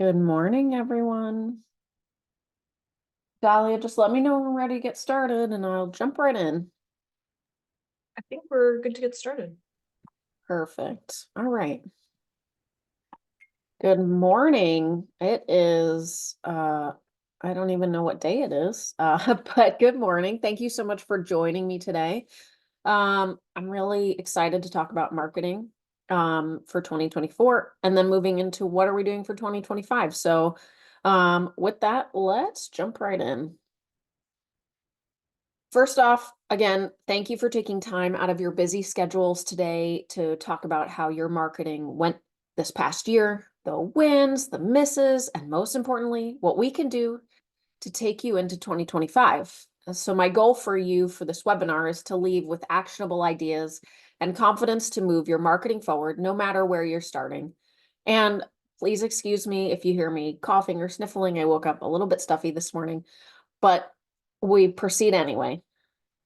Good morning, everyone. Dahlia, just let me know when we're ready to get started and I'll jump right in. I think we're good to get started. Perfect. All right. Good morning. It is I don't even know what day it is. But good morning. Thank you so much for joining me today. I'm really excited to talk about marketing for 2024 and then moving into what are we doing for 2025. So with that, let's jump right in. First off, again, thank you for taking time out of your busy schedules today to talk about how your marketing went this past year, the wins, the misses, and most importantly, what we can do to take you into 2025. So my goal for you for this webinar is to leave with actionable ideas and confidence to move your marketing forward, no matter where you're starting. And please excuse me if you hear me coughing or sniffling. I woke up a little bit stuffy this morning, but we proceed anyway.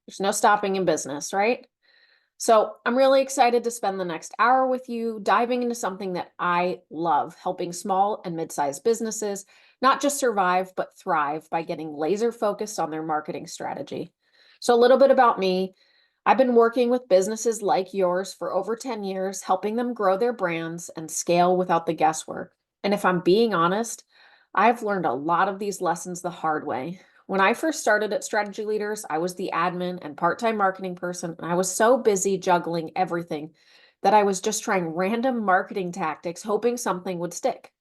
There's no stopping in business, right? So I'm really excited to spend the next hour with you diving into something that I love, helping small and mid-sized businesses not just survive, but thrive by getting laser focused on their marketing strategy. So a little bit about me. I've been working with businesses like yours for over 10 years, helping them grow their brands and scale without the guesswork. And if I'm being honest, I've learned a lot of these lessons the hard way. When I first started at Strategy Leaders, I was the admin and part-time marketing person, and I was so busy juggling everything that I was just trying random marketing tactics, hoping something would stick.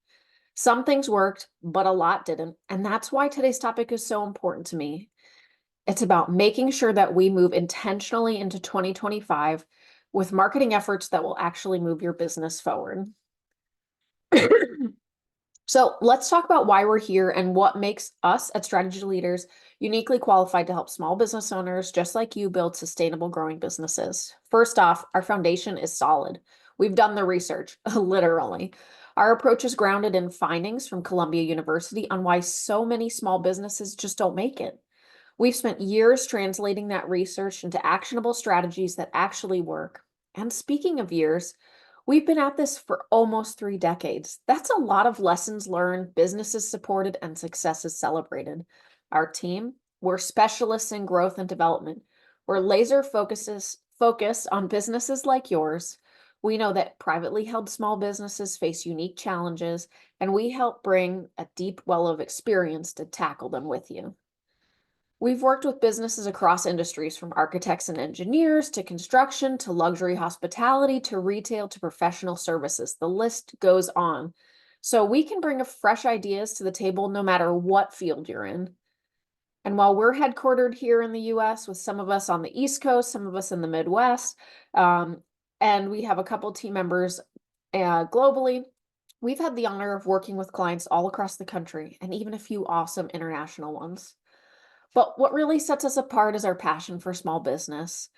Some things worked, but a lot didn't, and that's why today's topic is so important to me. It's about making sure that we move intentionally into 2025 with marketing efforts that will actually move your business forward. So let's talk about why we're here and what makes us at Strategy Leaders uniquely qualified to help small business owners just like you build sustainable growing businesses. First off, our foundation is solid. We've done the research, literally. Our approach is grounded in findings from Columbia University on why so many small businesses just don't make it. We've spent years translating that research into actionable strategies that actually work. And speaking of years, we've been at this for almost 3 decades. That's a lot of lessons learned, businesses supported, and successes celebrated. Our team, we're specialists in growth and development. We're focused on businesses like yours. We know that privately held small businesses face unique challenges, and we help bring a deep well of experience to tackle them with you. We've worked with businesses across industries from architects and engineers to construction to luxury hospitality to retail to professional services. The list goes on. So we can bring fresh ideas to the table no matter what field you're in. And while we're headquartered here in the US, with some of us on the East Coast, some of us in the Midwest, and we have a couple team members globally, we've had the honor of working with clients all across the country and even a few awesome international ones. But what really sets us apart is our passion for small business.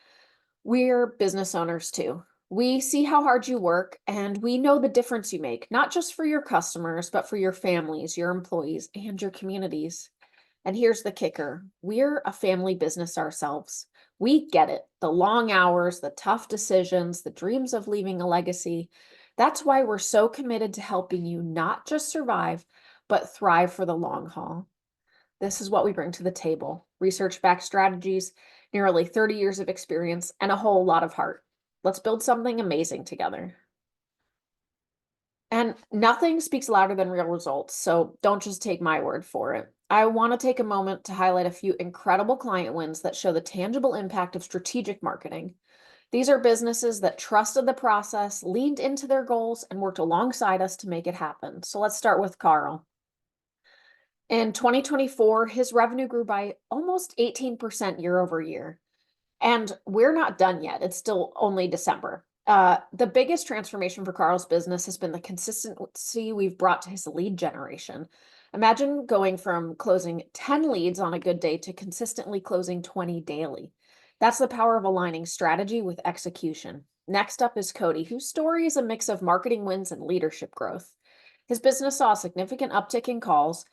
We're business owners too. We see how hard you work and we know the difference you make, not just for your customers, but for your families, your employees, and your communities. And here's the kicker. We're a family business ourselves. We get it. The long hours, the tough decisions, the dreams of leaving a legacy. That's why we're so committed to helping you not just survive, but thrive for the long haul. This is what we bring to the table: research-backed strategies, nearly 30 years of experience, and a whole lot of heart. Let's build something amazing together. And nothing speaks louder than real results, so don't just take my word for it. I want to take a moment to highlight a few incredible client wins that show the tangible impact of strategic marketing. These are businesses that trusted the process, leaned into their goals, and worked alongside us to make it happen. So let's start with Carl. In 2024, his revenue grew by almost 18% year over year. And we're not done yet. It's still only December. The biggest transformation for Carl's business has been the consistency we've brought to his lead generation. Imagine going from closing 10 leads on a good day to consistently closing 20 daily. That's the power of aligning strategy with execution. Next up is Cody, whose story is a mix of marketing wins and leadership growth. His business saw a significant uptick in calls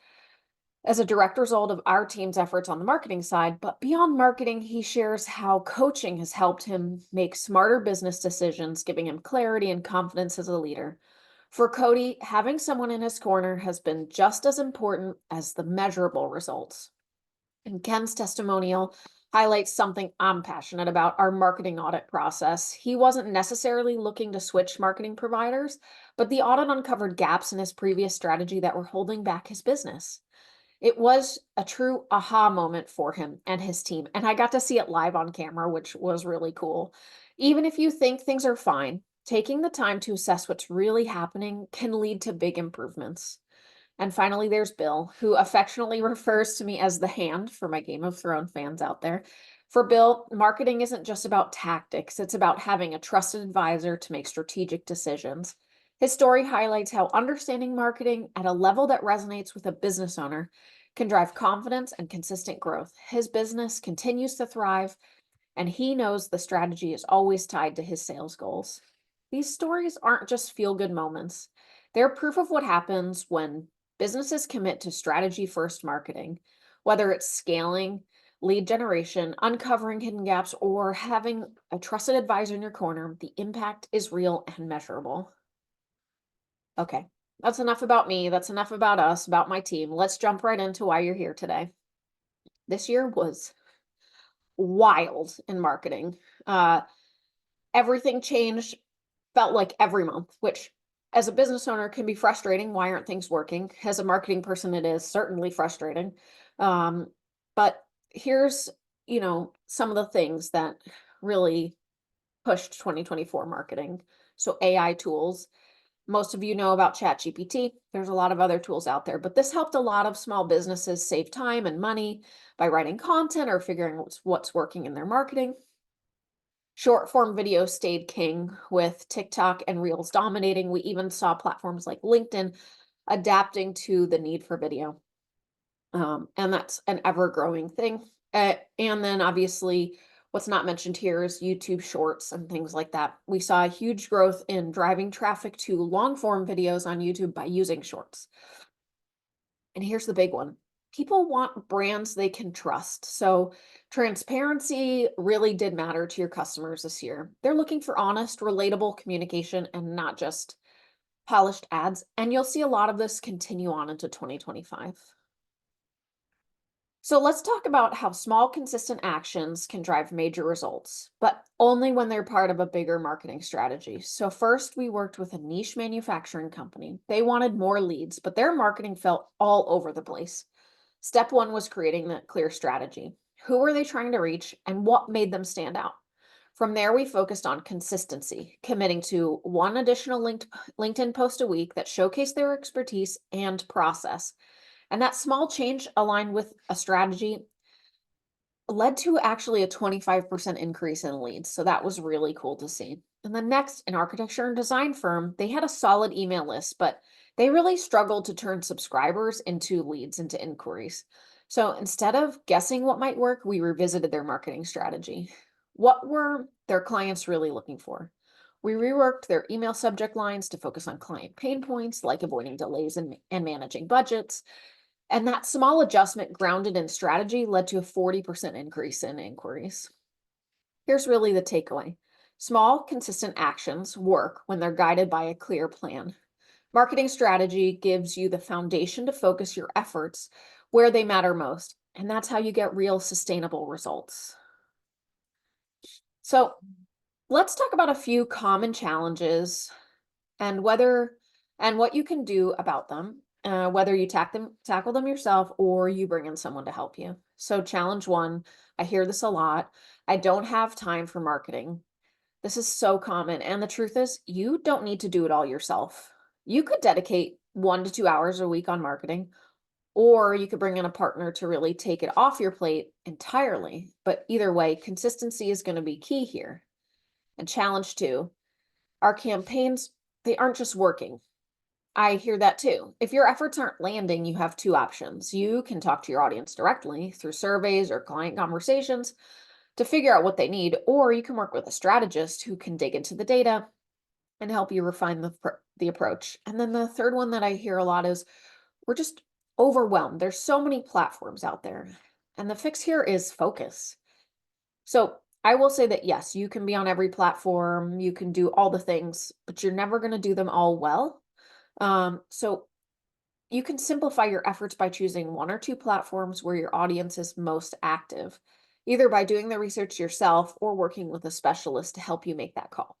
as a direct result of our team's efforts on the marketing side. But beyond marketing, he shares how coaching has helped him make smarter business decisions, giving him clarity and confidence as a leader. For Cody, having someone in his corner has been just as important as the measurable results. And Ken's testimonial highlights something I'm passionate about, our marketing audit process. He wasn't necessarily looking to switch marketing providers, but the audit uncovered gaps in his previous strategy that were holding back his business. It was a true aha moment for him and his team, and I got to see it live on camera, which was really cool. Even if you think things are fine, taking the time to assess what's really happening can lead to big improvements. And finally, there's Bill, who affectionately refers to me as the hand for my Game of Thrones fans out there. For Bill, marketing isn't just about tactics, it's about having a trusted advisor to make strategic decisions. His story highlights how understanding marketing at a level that resonates with a business owner can drive confidence and consistent growth. His business continues to thrive, and he knows the strategy is always tied to his sales goals. These stories aren't just feel good moments, they're proof of what happens when businesses commit to strategy first marketing, whether it's scaling, lead generation, uncovering hidden gaps, or having a trusted advisor in your corner. The impact is real and measurable. Okay, that's enough about me. That's enough about us, about my team. Let's jump right into why you're here today. This year was wild in marketing. Uh, Everything changed, felt like every month, which as a business owner can be frustrating. Why aren't things working? As a marketing person, it is certainly frustrating. Um, but here's, some of the things that really pushed 2024 marketing. So AI tools. Most of you know about ChatGPT. There's a lot of other tools out there, but this helped a lot of small businesses save time and money by writing content or figuring what's working in their marketing. Short form video stayed king with TikTok and Reels dominating. We even saw platforms like LinkedIn adapting to the need for video. And that's an ever growing thing. And then obviously, what's not mentioned here is YouTube shorts and things like that. We saw a huge growth in driving traffic to long form videos on YouTube by using shorts. And here's the big one. People want brands they can trust. So transparency really did matter to your customers this year. They're looking for honest, relatable communication and not just polished ads. And you'll see a lot of this continue on into 2025. So let's talk about how small, consistent actions can drive major results, but only when they're part of a bigger marketing strategy. So first, we worked with a niche manufacturing company. They wanted more leads, but their marketing felt all over the place. Step one was creating that clear strategy. Who were they trying to reach and what made them stand out? From there, we focused on consistency, committing to one additional LinkedIn post a week that showcased their expertise and process. And that small change aligned with a strategy led to actually a 25% increase in leads. So that was really cool to see. And then next, an architecture and design firm, they had a solid email list, but they really struggled to turn subscribers into leads, into inquiries. So instead of guessing what might work, we revisited their marketing strategy. What were their clients really looking for? We reworked their email subject lines to focus on client pain points like avoiding delays and managing budgets. And that small adjustment grounded in strategy led to a 40% increase in inquiries. Here's really the takeaway. Small, consistent actions work when they're guided by a clear plan. Marketing strategy gives you the foundation to focus your efforts where they matter most, and that's how you get real sustainable results. So let's talk about a few common challenges and what you can do about them, whether you tackle them yourself or you bring in someone to help you. So challenge one, I hear this a lot. I don't have time for marketing. This is so common. And the truth is, you don't need to do it all yourself. You could dedicate 1 to 2 hours a week on marketing, or you could bring in a partner to really take it off your plate entirely. But either way, consistency is going to be key here. And challenge two, our campaigns, they aren't just working. I hear that too. If your efforts aren't landing, you have two options. You can talk to your audience directly through surveys or client conversations to figure out what they need, or you can work with a strategist who can dig into the data and help you refine the approach. And then the third one that I hear a lot is we're just overwhelmed. There's so many platforms out there. And the fix here is focus. So I will say that yes, you can be on every platform, you can do all the things, but you're never going to do them all well. So you can simplify your efforts by choosing one or two platforms where your audience is most active, either by doing the research yourself or working with a specialist to help you make that call.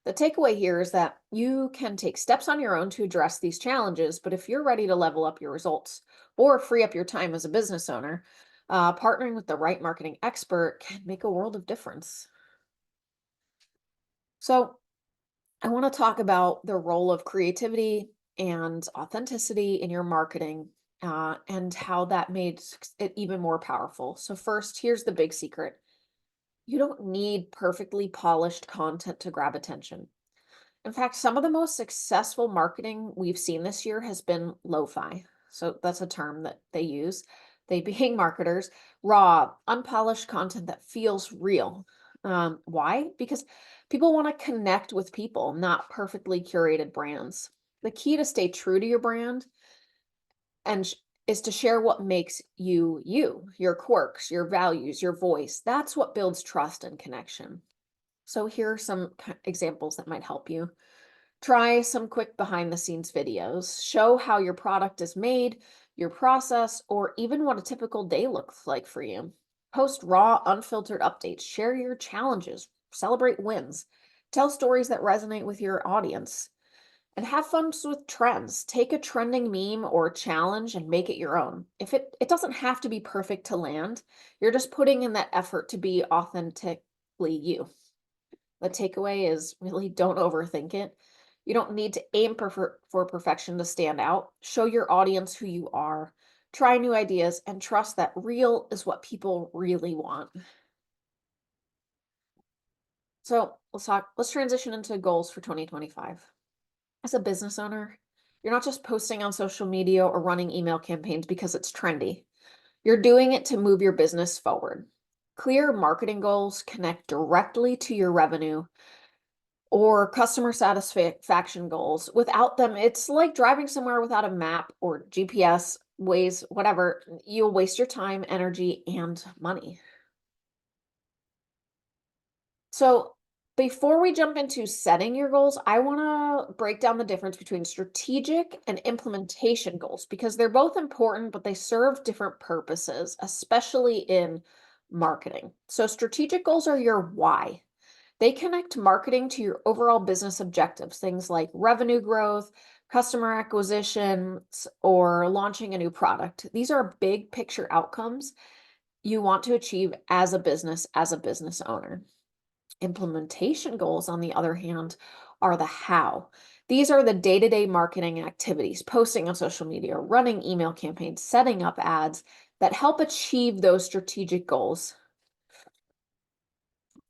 The takeaway here is that you can take steps on your own to address these challenges, but if you're ready to level up your results or free up your time as a business owner, partnering with the right marketing expert can make a world of difference. So, I want to talk about the role of creativity and authenticity in your marketing and how that made it even more powerful. So, first, here's the big secret: you don't need perfectly polished content to grab attention. In fact, some of the most successful marketing we've seen this year has been lo-fi. So that's a term that they use. They being marketers, raw, unpolished content that feels real. Why? Because people want to connect with people, not perfectly curated brands. The key to stay true to your brand and is to share what makes you you, your quirks, your values, your voice. That's what builds trust and connection. So here are some examples that might help you. Try some quick behind the scenes videos. Show how your product is made, your process, or even what a typical day looks like for you. Post raw, unfiltered updates. Share your challenges. Celebrate wins. Tell stories that resonate with your audience. And have fun with trends. Take a trending meme or challenge and make it your own. If it doesn't have to be perfect to land, you're just putting in that effort to be authentically you. The takeaway is really don't overthink it. You don't need to aim for perfection to stand out. Show your audience who you are. Try new ideas and trust that real is what people really want. So let's transition into goals for 2025. As a business owner, you're not just posting on social media or running email campaigns because it's trendy. You're doing it to move your business forward. Clear marketing goals connect directly to your revenue or customer satisfaction goals. Without them, it's like driving somewhere without a map or GPS, Waze, whatever. You'll waste your time, energy, and money. So, before we jump into setting your goals, I want to break down the difference between strategic and implementation goals because they're both important, but they serve different purposes, especially in marketing. So, strategic goals are your why. They connect marketing to your overall business objectives, things like revenue growth, customer acquisition, or launching a new product. These are big picture outcomes you want to achieve as a business owner. Implementation goals, on the other hand, are the how. These are the day to day marketing activities, posting on social media, running email campaigns, setting up ads that help achieve those strategic goals.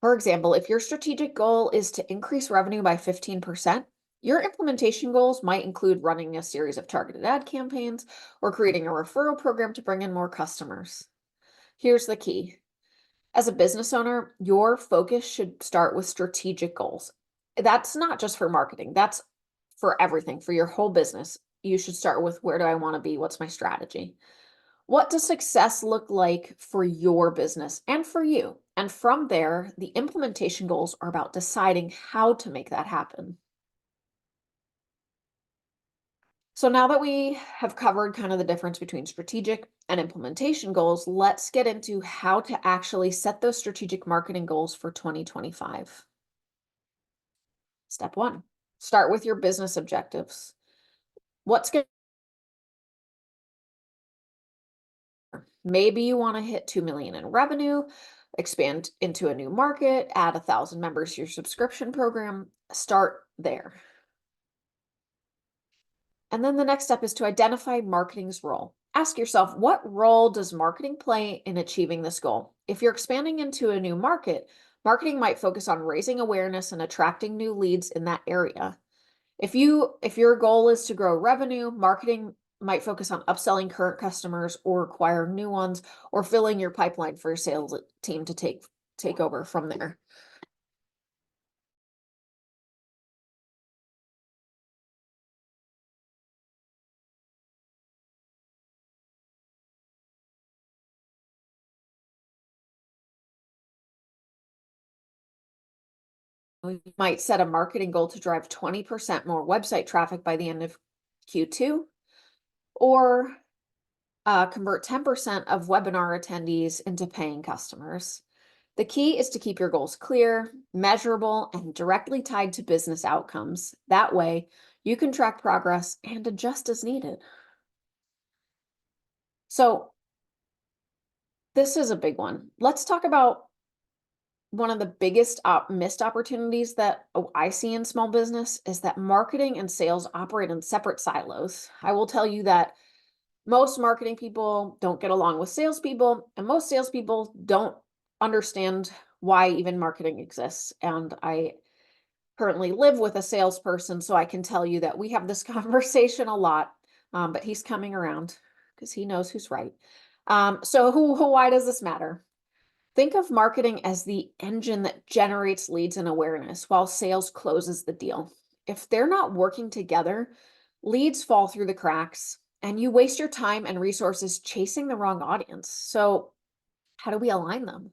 For example, if your strategic goal is to increase revenue by 15%, your implementation goals might include running a series of targeted ad campaigns or creating a referral program to bring in more customers. Here's the key. As a business owner, your focus should start with strategic goals. That's not just for marketing, that's for everything, for your whole business. You should start with, where do I want to be? What's my strategy? What does success look like for your business and for you? And from there, the implementation goals are about deciding how to make that happen. So now that we have covered kind of the difference between strategic and implementation goals, let's get into how to actually set those strategic marketing goals for 2025. Step one, start with your business objectives. What's going Maybe you want to hit 2 million in revenue, expand into a new market, add 1,000 members to your subscription program. Start there. And then the next step is to identify marketing's role. Ask yourself, what role does marketing play in achieving this goal? If you're expanding into a new market, marketing might focus on raising awareness and attracting new leads in that area. If your goal is to grow revenue, marketing might focus on upselling current customers or acquiring new ones or filling your pipeline for your sales team to take over from there. You might set a marketing goal to drive 20% more website traffic by the end of Q2, or convert 10% of webinar attendees into paying customers. The key is to keep your goals clear, measurable, and directly tied to business outcomes. That way, you can track progress and adjust as needed. So, this is a big one. Let's talk about one of the biggest missed opportunities that I see in small business is that marketing and sales operate in separate silos. I will tell you that most marketing people don't get along with salespeople, and most salespeople don't understand why even marketing exists. And I currently live with a salesperson, so I can tell you that we have this conversation a lot, but he's coming around because he knows who's right. Why does this matter? Think of marketing as the engine that generates leads and awareness while sales closes the deal. If they're not working together, leads fall through the cracks and you waste your time and resources chasing the wrong audience. So, how do we align them?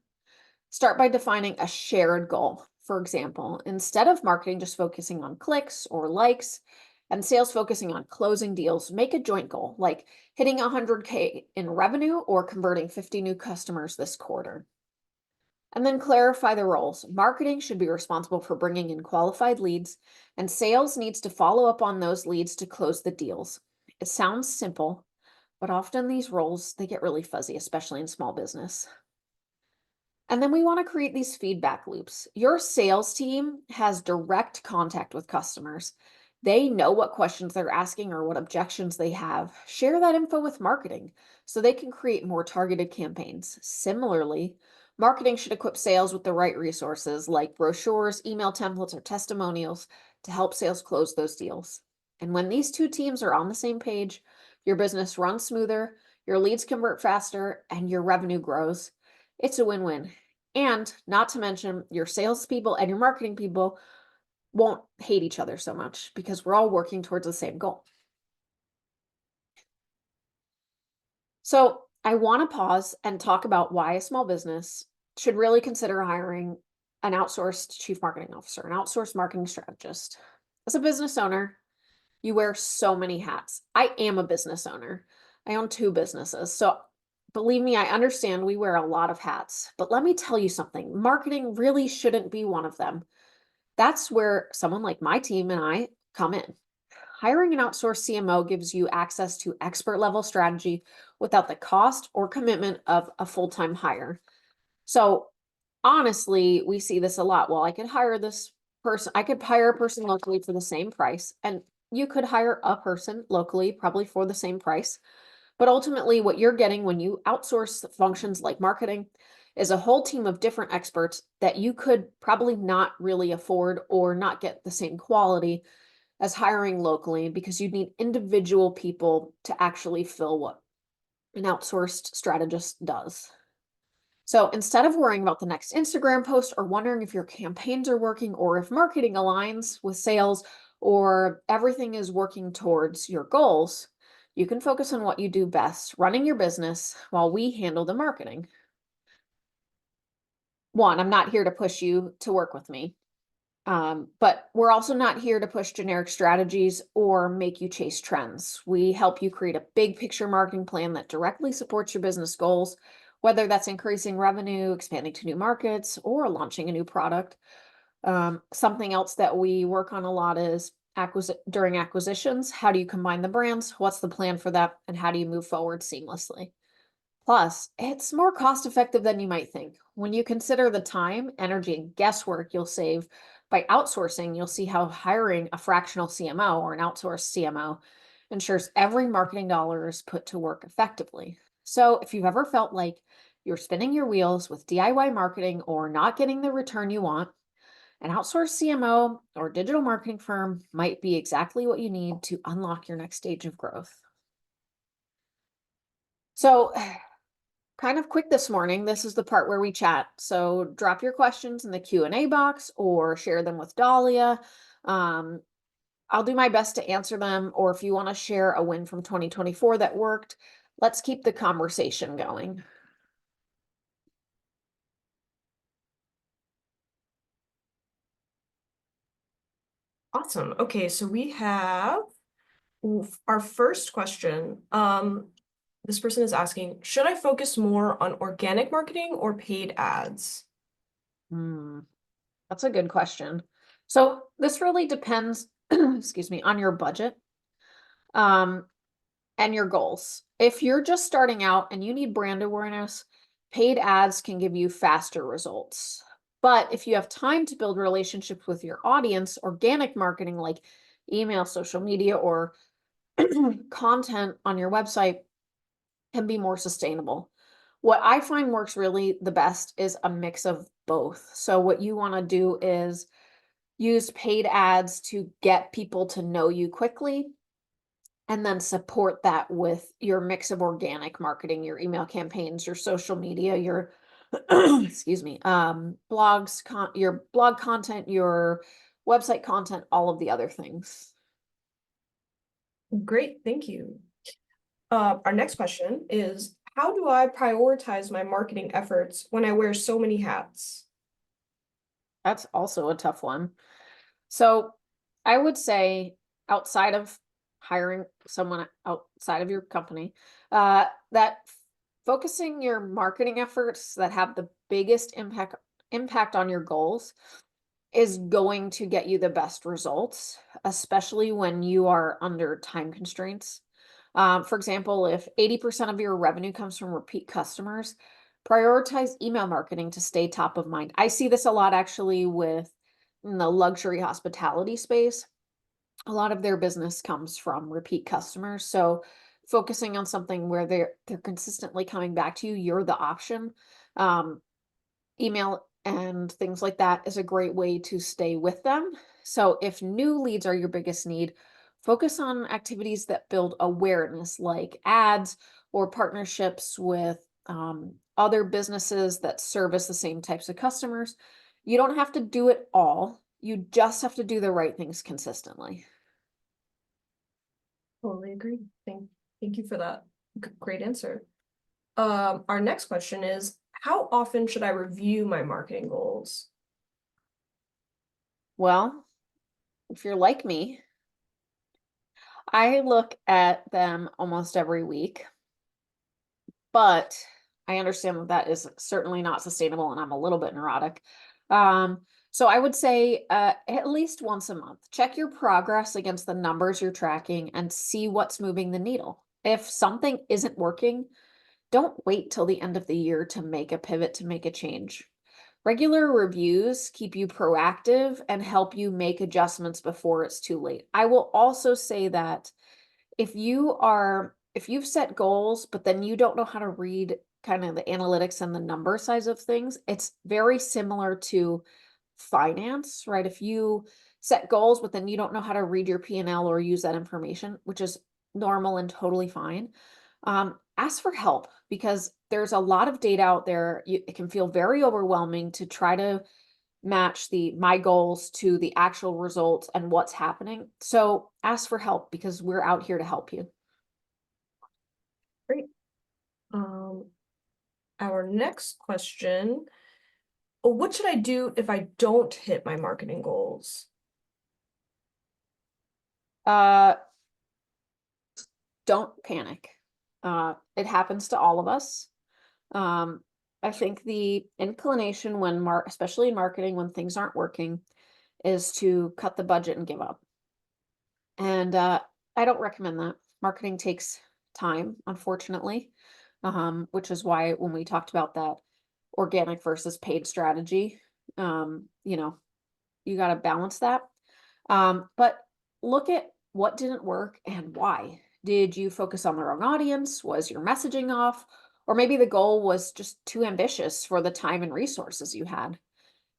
Start by defining a shared goal. For example, instead of marketing just focusing on clicks or likes and sales focusing on closing deals, make a joint goal like hitting 100K in revenue or converting 50 new customers this quarter. And then clarify the roles. Marketing should be responsible for bringing in qualified leads, and sales needs to follow up on those leads to close the deals. It sounds simple, but often these roles, they get really fuzzy, especially in small business. And then we want to create these feedback loops. Your sales team has direct contact with customers. They know what questions they're asking or what objections they have. Share that info with marketing so they can create more targeted campaigns. Similarly, marketing should equip sales with the right resources like brochures, email templates, or testimonials to help sales close those deals. And when these two teams are on the same page, your business runs smoother, your leads convert faster, and your revenue grows. It's a win-win. And not to mention, your salespeople and your marketing people won't hate each other so much because we're all working towards the same goal. So I want to pause and talk about why a small business should really consider hiring an outsourced chief marketing officer, an outsourced marketing strategist. As a business owner, you wear so many hats. I am a business owner. I own 2 businesses. So believe me, I understand we wear a lot of hats. But let me tell you something, marketing really shouldn't be one of them. That's where someone like my team and I come in. Hiring an outsourced CMO gives you access to expert level strategy without the cost or commitment of a full-time hire. So honestly, we see this a lot. Well, I could hire a person locally for the same price, and you could hire a person locally probably for the same price. But ultimately, what you're getting when you outsource functions like marketing is a whole team of different experts that you could probably not really afford or not get the same quality as hiring locally because you need individual people to actually fill what an outsourced strategist does. So instead of worrying about the next Instagram post or wondering if your campaigns are working or if marketing aligns with sales or everything is working towards your goals, you can focus on what you do best, running your business while we handle the marketing. One, I'm not here to push you to work with me. But we're also not here to push generic strategies or make you chase trends. We help you create a big picture marketing plan that directly supports your business goals, whether that's increasing revenue, expanding to new markets, or launching a new product. Something else that we work on a lot is during acquisitions. How do you combine the brands? What's the plan for that? And how do you move forward seamlessly? Plus, it's more cost effective than you might think. When you consider the time, energy, and guesswork you'll save by outsourcing, you'll see how hiring a fractional CMO or an outsourced CMO ensures every marketing dollar is put to work effectively. So, if you've ever felt like you're spinning your wheels with DIY marketing or not getting the return you want, an outsourced CMO or digital marketing firm might be exactly what you need to unlock your next stage of growth. So, kind of quick this morning. This is the part where we chat. So drop your questions in the Q&A box or share them with Dahlia. Um, I'll do my best to answer them. Or if you want to share a win from 2024 that worked, let's keep the conversation going. Awesome. Okay, so we have our first question. This person is asking, should I focus more on organic marketing or paid ads? Hmm, that's a good question. So this really depends, excuse me, on your budget, um, and your goals. If you're just starting out and you need brand awareness, paid ads can give you faster results. But if you have time to build relationships with your audience, organic marketing like email, social media, or content on your website can be more sustainable. What I find works really the best is a mix of both. So, what you want to do is use paid ads to get people to know you quickly, and then support that with your mix of organic marketing, your email campaigns, your social media, your excuse me, blogs, your blog content, your website content, all of the other things. Great, thank you. Our next question is, how do I prioritize my marketing efforts when I wear so many hats? That's also a tough one. So I would say outside of hiring someone outside of your company, that focusing your marketing efforts that have the biggest impact on your goals is going to get you the best results, especially when you are under time constraints. For example, if 80% of your revenue comes from repeat customers, prioritize email marketing to stay top of mind. I see this a lot actually with in the luxury hospitality space. A lot of their business comes from repeat customers. So focusing on something where they're consistently coming back to you, you're the option. Um, Email and things like that is a great way to stay with them. So if new leads are your biggest need, focus on activities that build awareness, like ads or partnerships with other businesses that service the same types of customers. You don't have to do it all. You just have to do the right things consistently. Totally agree. Thank you for that. Great answer. Our next question is, how often should I review my marketing goals? Well, if you're like me, I look at them almost every week. But I understand that that is certainly not sustainable, and I'm a little bit neurotic. So I would say at least once a month, check your progress against the numbers you're tracking and see what's moving the needle. If something isn't working, don't wait till the end of the year to make a pivot, to make a change. Regular reviews keep you proactive and help you make adjustments before it's too late. I will also say that if you've set goals, but then you don't know how to read kind of the analytics and the number size of things, it's very similar to finance, right? If you set goals, but then you don't know how to read your P&L or use that information, which is normal and totally fine, ask for help because there's a lot of data out there. It can feel very overwhelming to try to match the my goals to the actual results and what's happening. So ask for help because we're out here to help you. Great. Um, our next question, what should I do if I don't hit my marketing goals? Uh, don't panic. It happens to all of us. Um, I think the inclination when especially in marketing, when things aren't working, is to cut the budget and give up. And I don't recommend that. Marketing takes time, unfortunately, which is why when we talked about that organic versus paid strategy, you know, you got to balance that. But look at what didn't work and why. Did you focus on the wrong audience? Was your messaging off? Or maybe the goal was just too ambitious for the time and resources you had.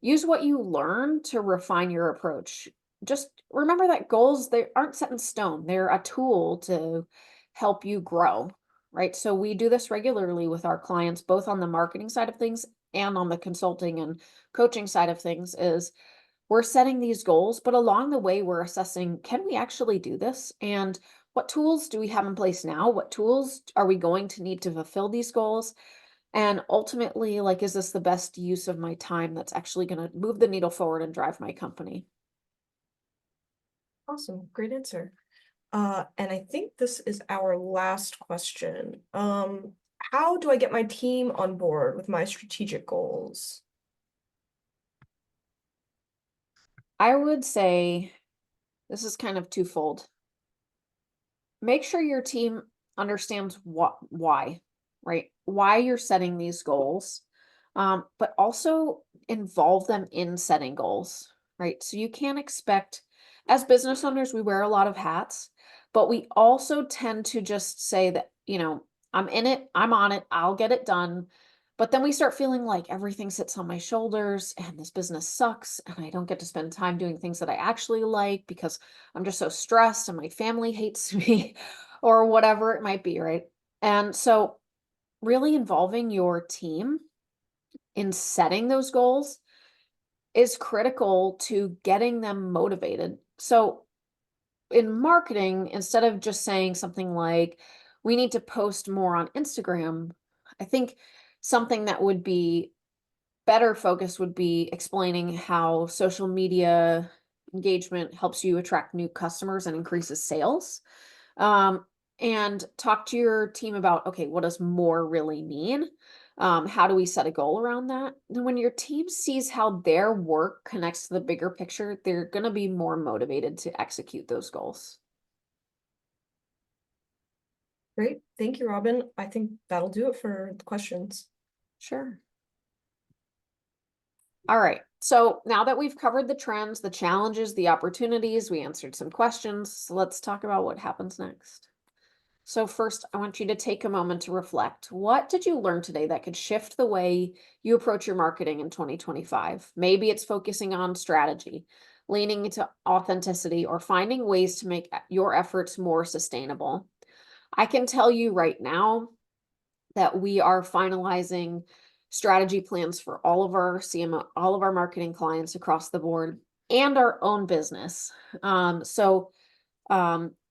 Use what you learned to refine your approach. Just remember that goals, they aren't set in stone. They're a tool to help you grow, right? So we do this regularly with our clients, both on the marketing side of things and on the consulting and coaching side of things is we're setting these goals, but along the way, we're assessing, can we actually do this? And what tools do we have in place now? What tools are we going to need to fulfill these goals? And ultimately, like, is this the best use of my time that's actually going to move the needle forward and drive my company? Awesome, great answer. And I think this is our last question. How do I get my team on board with my strategic goals? I would say this is kind of twofold. Make sure your team understands why, right? Why you're setting these goals, but also involve them in setting goals, right? So you can't expect, as business owners, we wear a lot of hats, but we also tend to just say that, I'm in it, I'm on it, I'll get it done. But then we start feeling like everything sits on my shoulders and this business sucks and I don't get to spend time doing things that I actually like because I'm just so stressed and my family hates me or whatever it might be, right? And so, really involving your team in setting those goals is critical to getting them motivated. So, in marketing, instead of just saying something like, we need to post more on Instagram, I think something that would be better focus would be explaining how social media engagement helps you attract new customers and increases sales. Um, and talk to your team about, okay, what does more really mean? How do we set a goal around that? And when your team sees how their work connects to the bigger picture, they're going to be more motivated to execute those goals. Great, thank you, Robin. I think that'll do it for the questions. Sure. All right. So now that we've covered the trends, the challenges, the opportunities, we answered some questions. Let's talk about what happens next. So first, I want you to take a moment to reflect. What did you learn today that could shift the way you approach your marketing in 2025? Maybe it's focusing on strategy, leaning into authenticity, or finding ways to make your efforts more sustainable. I can tell you right now that we are finalizing strategy plans for all of our CMO, all of our marketing clients across the board and our own business.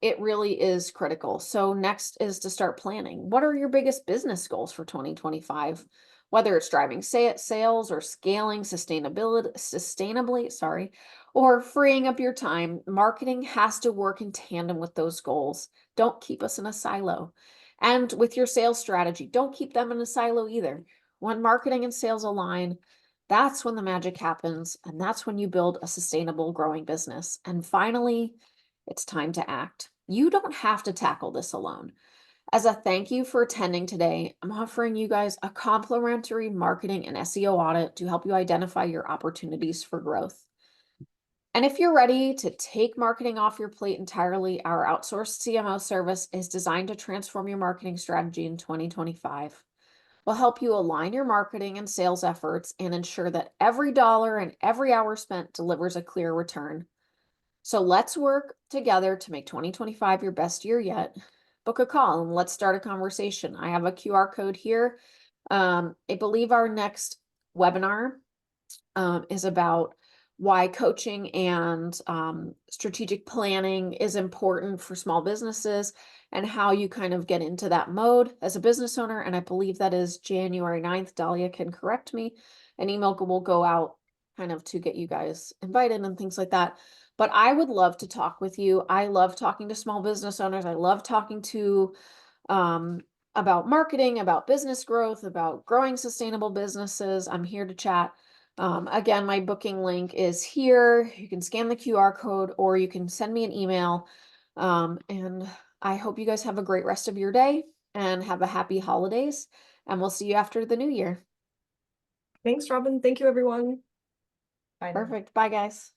It really is critical. So next is to start planning. What are your biggest business goals for 2025? Whether it's driving sales or scaling sustainably, sorry, or freeing up your time, marketing has to work in tandem with those goals. Don't keep us in a silo. And with your sales strategy, don't keep them in a silo either. When marketing and sales align, that's when the magic happens, and that's when you build a sustainable, growing business. And finally, it's time to act. You don't have to tackle this alone. As a thank you for attending today, I'm offering you guys a complimentary marketing and SEO audit to help you identify your opportunities for growth. And if you're ready to take marketing off your plate entirely, our outsourced CMO service is designed to transform your marketing strategy in 2025. We'll help you align your marketing and sales efforts and ensure that every dollar and every hour spent delivers a clear return. So let's work together to make 2025 your best year yet. Book a call and let's start a conversation. I have a QR code here. I believe our next webinar is about why coaching and strategic planning is important for small businesses and how you kind of get into that mode as a business owner. And I believe that is January 9th. Dahlia can correct me. An email will go out kind of to get you guys invited and things like that. But I would love to talk with you. I love talking to small business owners. I love talking to about marketing, about business growth, about growing sustainable businesses. I'm here to chat. Again, my booking link is here. You can scan the QR code or you can send me an email. And I hope you guys have a great rest of your day and have a happy holidays. And we'll see you after the new year. Thanks, Robin. Thank you, everyone. Bye now. Perfect. Bye, guys.